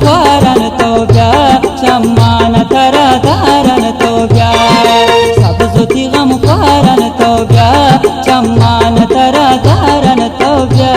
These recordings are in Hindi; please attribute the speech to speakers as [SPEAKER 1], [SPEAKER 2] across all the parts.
[SPEAKER 1] ख्वारन तो ब्या चम्मान तरा दारन तो ब्या सब जुती गम ख्वारन तो ब्या चम्मान तरा दारन तो ब्या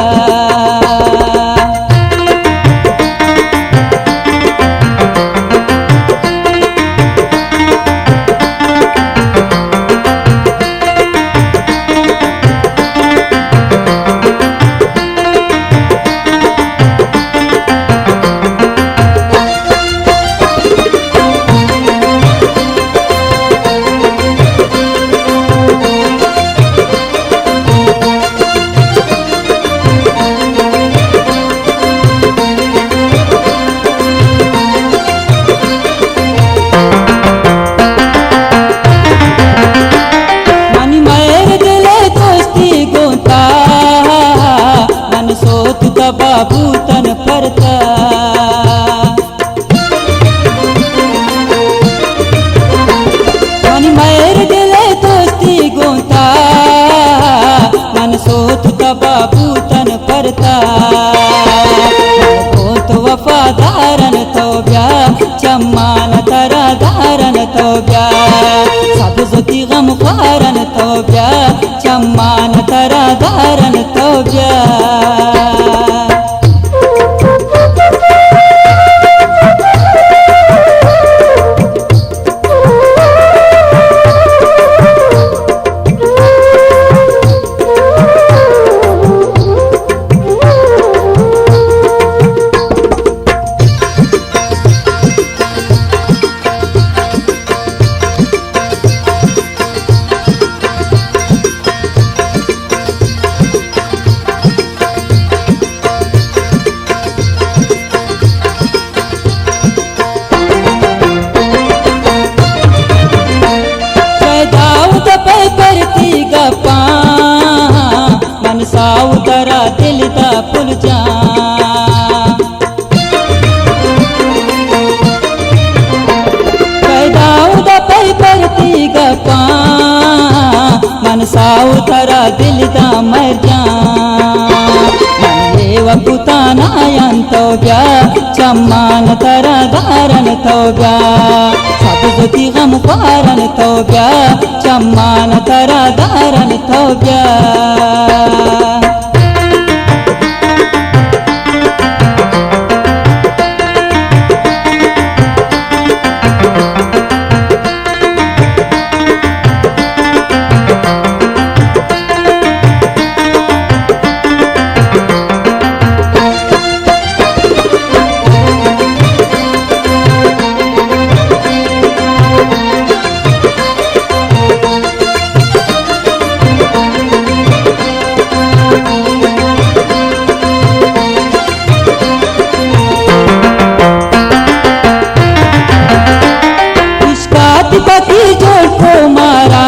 [SPEAKER 1] बाबू तन परता मन मैर दिले दोस्ती गोता मन सोत बाबू तन परता तो वफादारन तो ब्या चम्मान तरा दारन तो ब्या सब जुती गम ख्वारन तो ब्या चम्मान तरा दारन तो ब्या मन साउतरा दिल दा फुल जा दाऊदा पै परती गपा मन साउतरा दिल दा मर जा वकुताना तो ब्या चम्मान तरा दारन तो ब्या सब जुती गम ख्वारन तो ब्या चम्मान तरा दारन तो ब्या पति जो को मारा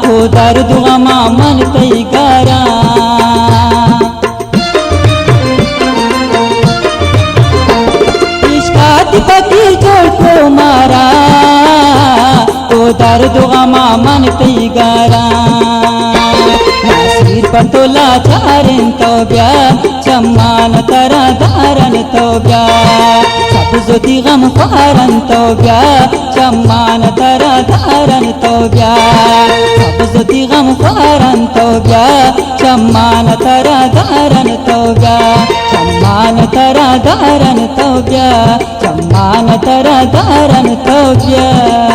[SPEAKER 1] को दर्द गमा मन कई गारा पति जो को मारा को दर्द गमा मन कई गारा सिर पर तो लाचारन तो ब्या चम्मान तरा दारन तो ब्या सब जुती गम ख्वारन तो ब्या चम्मान तरा दारन तो ब्या सब जुती गम ख्वारन तो ब्या चम्मान तरा दारन तो ब्या चम्मान तरा दारन तो ब्या चम्मान तरा दारन तो ब्या।